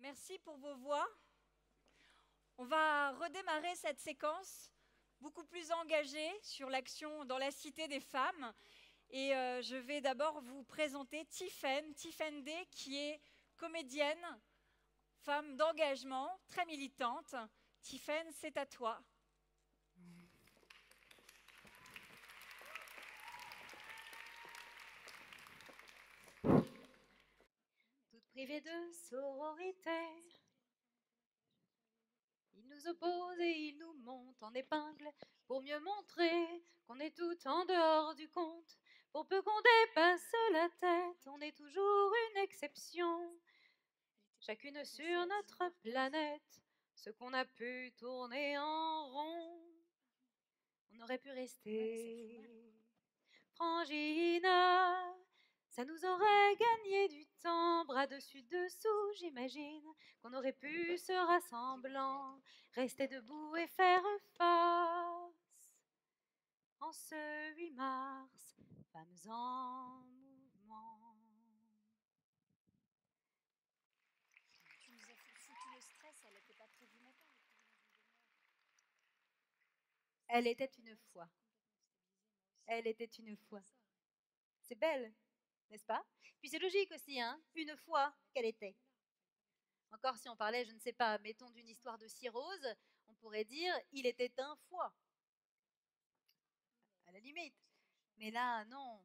Merci pour vos voix. On va redémarrer cette séquence beaucoup plus engagée sur l'action dans la Cité des femmes. Et je vais d'abord vous présenter Tiffaine Day, qui est comédienne, femme d'engagement, très militante. Tiffaine, c'est à toi. Toute privée de sororité, ils nous opposent et ils nous montent en épingle pour mieux montrer qu'on est tout en dehors du compte. Pour peu qu'on dépasse la tête, on est toujours une exception. Chacune sur notre planète, ce qu'on a pu tourner en rond, on aurait pu rester frangina. Ça nous aurait gagné du temps, bras dessus dessous, j'imagine qu'on aurait pu se rassemblant, rester debout et faire face. En ce 8 mars, femmes en mouvement. Tu nous as foutu le stress, elle n'était pas prévue matin. Elle était une fois. Elle était une fois. C'est belle, n'est-ce pas? Puis c'est logique aussi, hein, une fois qu'elle était. Encore si on parlait, je ne sais pas, mettons d'une histoire de cirrhose, on pourrait dire il était un foie. À la limite. Mais là, non.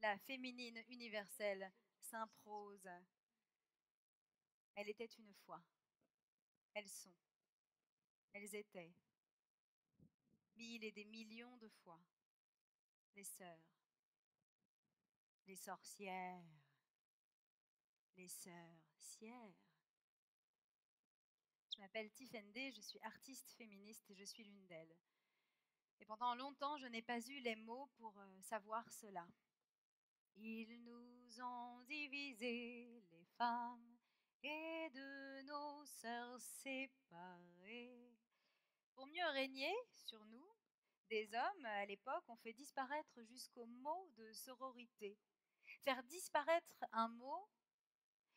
La féminine universelle s'impose. Elle était une fois. Elles sont. Elles étaient. 1000 et des millions de fois. Les sœurs. Les sorcières. Les sœurs-cières. Je m'appelle Tiffaine Day, je suis artiste féministe et je suis l'une d'elles. Et pendant longtemps, je n'ai pas eu les mots pour savoir cela. Ils nous ont divisés, les femmes, et de nos sœurs séparées. Pour mieux régner sur nous, des hommes, à l'époque, ont fait disparaître jusqu'au mot de sororité. Faire disparaître un mot,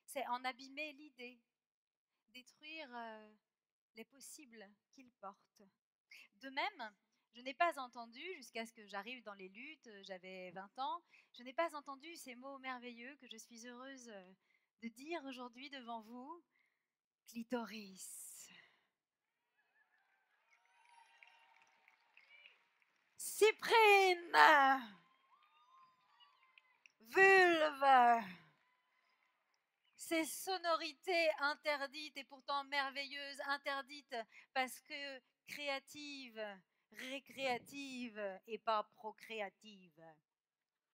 c'est en abîmer l'idée, détruire les possibles qu'il porte. De même, je n'ai pas entendu, jusqu'à ce que j'arrive dans les luttes, j'avais 20 ans, je n'ai pas entendu ces mots merveilleux que je suis heureuse de dire aujourd'hui devant vous. Clitoris. Cyprine. Vulve. Ces sonorités interdites et pourtant merveilleuses, interdites parce que créatives, récréatives et pas procréatives.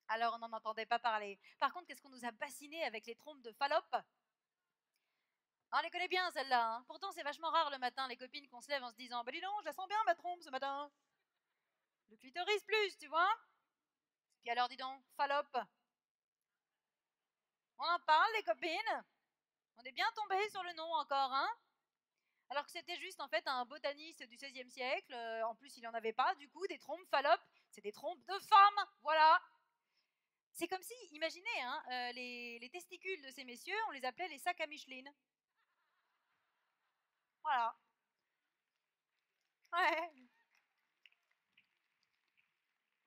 Alors on n'en entendait pas parler. Par contre, qu'est-ce qu'on nous a bassiné avec les trompes de Fallope? On les connaît bien celles-là. Hein. Pourtant, c'est vachement rare le matin, les copines qu'on se lève en se disant bah dis donc, je la sens bien ma trompe ce matin. Le clitoris plus, tu vois. Puis alors dis donc, Fallope. On en parle les copines. On est bien tombé sur le nom encore, hein. Alors que c'était juste en fait un botaniste du XVIe siècle. En plus, il n'y en avait pas. Du coup, des trompes Fallope, c'est des trompes de femmes. Voilà. C'est comme si, imaginez, hein, les testicules de ces messieurs, on les appelait les sacs à Micheline. Voilà. Ouais.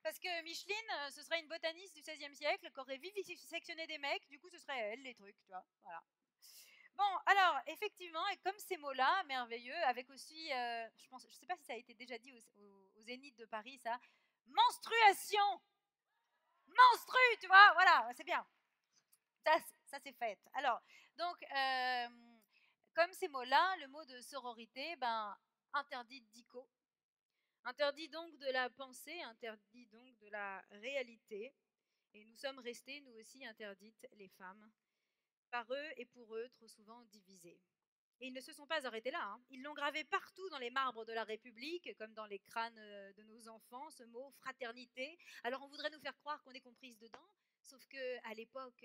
Parce que Micheline, ce serait une botaniste du XVIe siècle qui aurait vivisectionné des mecs, du coup ce serait elle les trucs, tu vois. Voilà. Bon, alors, effectivement, et comme ces mots-là, merveilleux, avec aussi, je sais pas si ça a été déjà dit au Zénith de Paris, ça, menstruation. Menstrue, tu vois, voilà, c'est bien. Ça c'est fait. Alors, donc, comme ces mots-là, le mot de sororité, ben, interdit dico. Interdit donc de la pensée, interdit donc de la réalité. Et nous sommes restés, nous aussi, interdites, les femmes, par eux et pour eux, trop souvent divisées. Et ils ne se sont pas arrêtés là. Hein. Ils l'ont gravé partout dans les marbres de la République, comme dans les crânes de nos enfants, ce mot fraternité. Alors on voudrait nous faire croire qu'on est comprises dedans, sauf qu'à l'époque,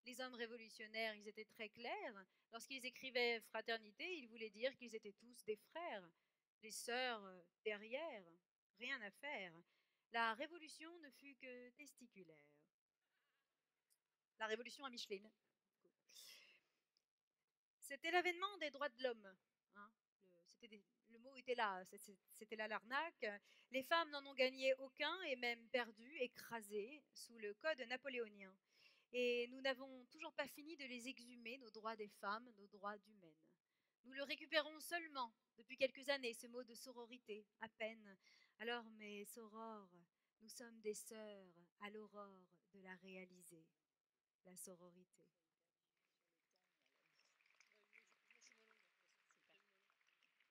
les hommes révolutionnaires, ils étaient très clairs. Lorsqu'ils écrivaient fraternité, ils voulaient dire qu'ils étaient tous des frères, les sœurs derrière, rien à faire. La révolution ne fut que testiculaire. La révolution à Micheline. c'était l'avènement des droits de l'homme. Hein. Le mot était là, c'était là l'arnaque. Les femmes n'en ont gagné aucun et même perdu, écrasé sous le code napoléonien. Et nous n'avons toujours pas fini de les exhumer, nos droits des femmes, nos droits d'humaines. Nous le récupérons seulement depuis quelques années, ce mot de sororité, à peine. Alors, mes sorores, nous sommes des sœurs à l'aurore de la réaliser, la sororité.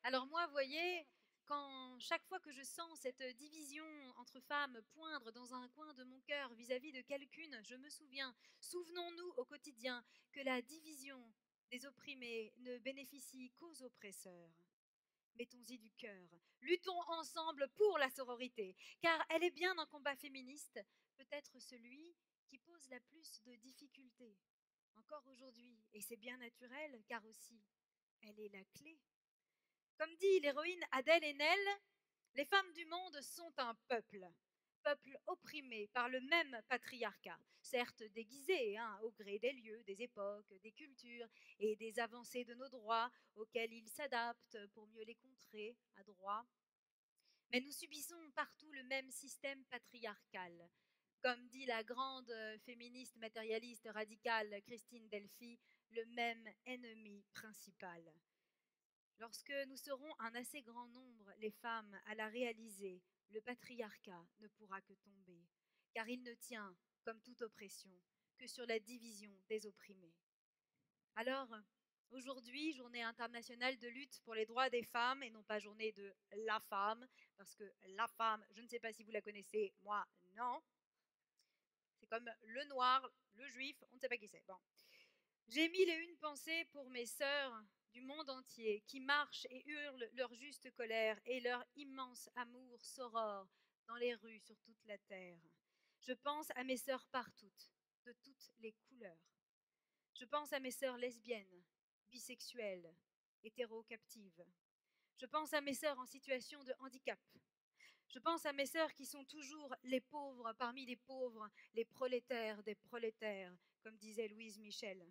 Alors moi, vous voyez, chaque fois que je sens cette division entre femmes poindre dans un coin de mon cœur vis-à-vis de quelqu'une, je me souviens, souvenons-nous au quotidien que la division des opprimés ne bénéficie qu'aux oppresseurs. Mettons-y du cœur, luttons ensemble pour la sororité, car elle est bien un combat féministe, peut-être celui qui pose la plus de difficultés, encore aujourd'hui, et c'est bien naturel, car aussi, elle est la clé. Comme dit l'héroïne Adèle Haenel, les femmes du monde sont un peuple opprimé par le même patriarcat, certes déguisé au gré des lieux, des époques, des cultures et des avancées de nos droits auxquels ils s'adaptent pour mieux les contrer à droit. Mais nous subissons partout le même système patriarcal. Comme dit la grande féministe matérialiste radicale Christine Delphi, le même ennemi principal. Lorsque nous serons un assez grand nombre, les femmes, à la réaliser, le patriarcat ne pourra que tomber, car il ne tient, comme toute oppression, que sur la division des opprimés. Alors, aujourd'hui, journée internationale de lutte pour les droits des femmes, et non pas journée de la femme, parce que la femme, je ne sais pas si vous la connaissez, moi, non. C'est comme le noir, le juif, on ne sait pas qui c'est. Bon. J'ai mille et une pensées pour mes sœurs du monde entier qui marchent et hurlent leur juste colère et leur immense amour sorore dans les rues sur toute la terre. Je pense à mes sœurs partout, de toutes les couleurs. Je pense à mes sœurs lesbiennes, bisexuelles, hétéro-captives. Je pense à mes sœurs en situation de handicap. Je pense à mes sœurs qui sont toujours les pauvres parmi les pauvres, les prolétaires des prolétaires, comme disait Louise Michel.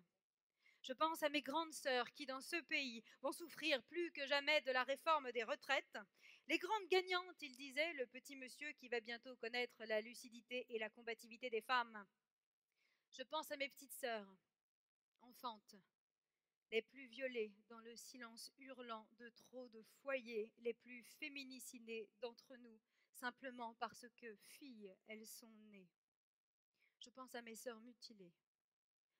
Je pense à mes grandes sœurs qui, dans ce pays, vont souffrir plus que jamais de la réforme des retraites. Les grandes gagnantes, il disait, le petit monsieur qui va bientôt connaître la lucidité et la combativité des femmes. Je pense à mes petites sœurs, enfantes, les plus violées dans le silence hurlant de trop de foyers, les plus féminicinées d'entre nous, simplement parce que filles, elles sont nées. Je pense à mes sœurs mutilées,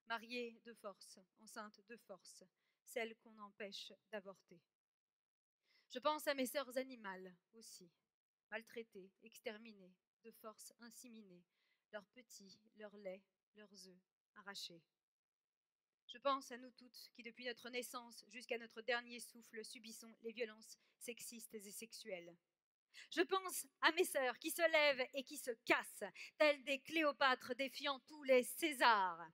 mariées de force, enceintes de force, celles qu'on empêche d'avorter. Je pense à mes sœurs animales aussi, maltraitées, exterminées, de force inséminées, leurs petits, leurs laits, leurs œufs arrachés. Je pense à nous toutes qui, depuis notre naissance jusqu'à notre dernier souffle, subissons les violences sexistes et sexuelles. Je pense à mes sœurs qui se lèvent et qui se cassent, telles des Cléopâtres défiant tous les Césars.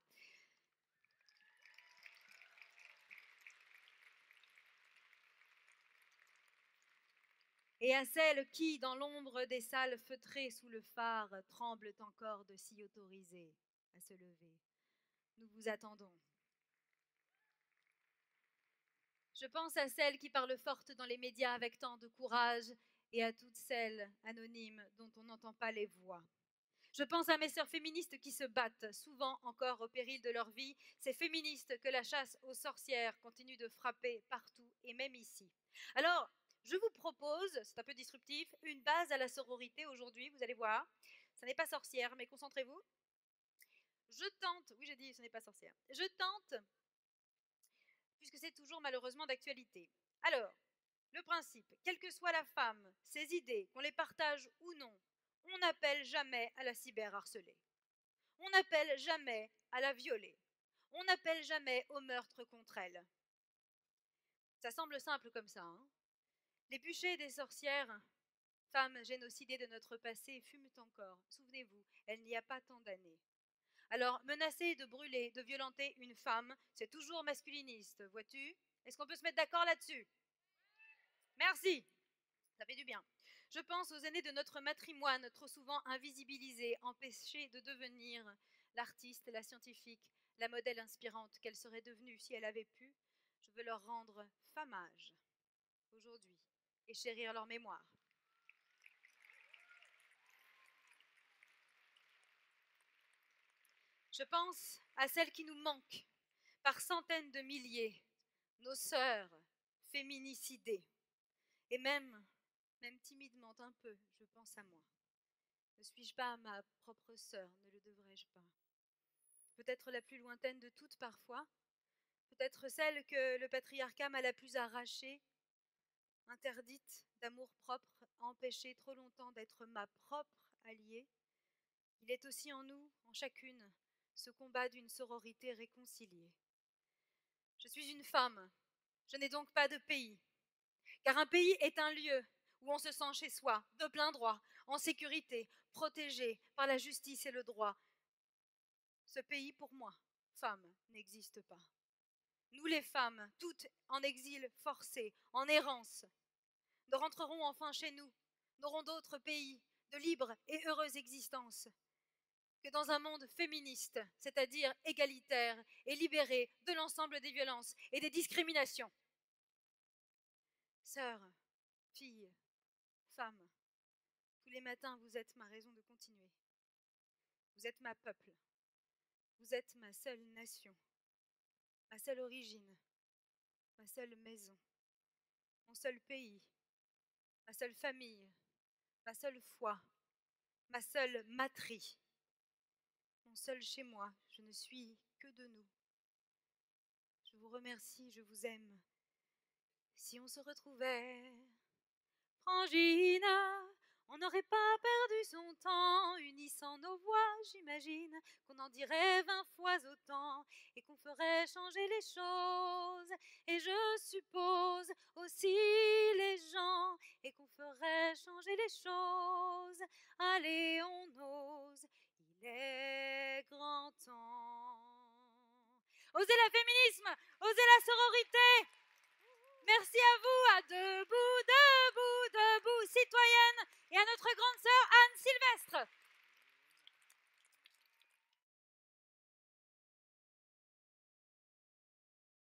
Et à celles qui, dans l'ombre des salles feutrées sous le phare, tremblent encore de s'y autoriser à se lever. Nous vous attendons. Je pense à celles qui parlent fortes dans les médias avec tant de courage et à toutes celles anonymes dont on n'entend pas les voix. Je pense à mes sœurs féministes qui se battent, souvent encore au péril de leur vie, ces féministes que la chasse aux sorcières continue de frapper partout et même ici. Alors, je vous propose, c'est un peu disruptif, une base à la sororité aujourd'hui, vous allez voir. Ça n'est pas sorcière, mais concentrez-vous. Je tente, oui j'ai dit ce n'est pas sorcière, je tente, puisque c'est toujours malheureusement d'actualité. Alors, le principe, quelle que soit la femme, ses idées, qu'on les partage ou non, on n'appelle jamais à la cyberharceler. On n'appelle jamais à la violer. On n'appelle jamais au meurtre contre elle. Ça semble simple comme ça, hein. Les bûchers des sorcières, femmes génocidées de notre passé, fument encore. Souvenez-vous, elle n'y a pas tant d'années. Alors, menacer de brûler, de violenter une femme, c'est toujours masculiniste, vois-tu? Est-ce qu'on peut se mettre d'accord là-dessus? Merci, ça fait du bien. Je pense aux aînés de notre matrimoine, trop souvent invisibilisés, empêchés de devenir l'artiste, la scientifique, la modèle inspirante qu'elle serait devenue si elle avait pu. Je veux leur rendre hommage aujourd'hui et chérir leur mémoire. Je pense à celles qui nous manquent par centaines de milliers, nos sœurs féminicidées. Et même timidement un peu, je pense à moi. Ne suis-je pas ma propre sœur, ne le devrais-je pas? Peut-être la plus lointaine de toutes parfois, peut-être celle que le patriarcat m'a la plus arrachée, interdite d'amour-propre, empêchée trop longtemps d'être ma propre alliée. Il est aussi en nous, en chacune, ce combat d'une sororité réconciliée. Je suis une femme, je n'ai donc pas de pays, car un pays est un lieu où on se sent chez soi, de plein droit, en sécurité, protégé par la justice et le droit. Ce pays, pour moi, femme, n'existe pas. Nous les femmes, toutes en exil forcé, en errance, ne rentrerons enfin chez nous, n'aurons d'autre pays, de libre et heureuse existence, que dans un monde féministe, c'est-à-dire égalitaire et libéré de l'ensemble des violences et des discriminations. Sœurs, filles, femmes, tous les matins vous êtes ma raison de continuer. Vous êtes ma peuple, vous êtes ma seule nation, ma seule origine, ma seule maison, mon seul pays, ma seule famille, ma seule foi, ma seule matrie, mon seul chez moi, je ne suis que de nous. Je vous remercie, je vous aime. Si on se retrouvait, Frangina, on n'aurait pas perdu son temps, unissant nos voix, j'imagine qu'on en dirait 20 fois autant et qu'on ferait changer les choses. Et je suppose aussi les gens et qu'on ferait changer les choses. Allez, on ose, il est grand temps. Osez le féminisme, osez la sororité. Merci à vous, à debout, debout, debout, citoyennes, et à notre grande sœur Anne Sylvestre.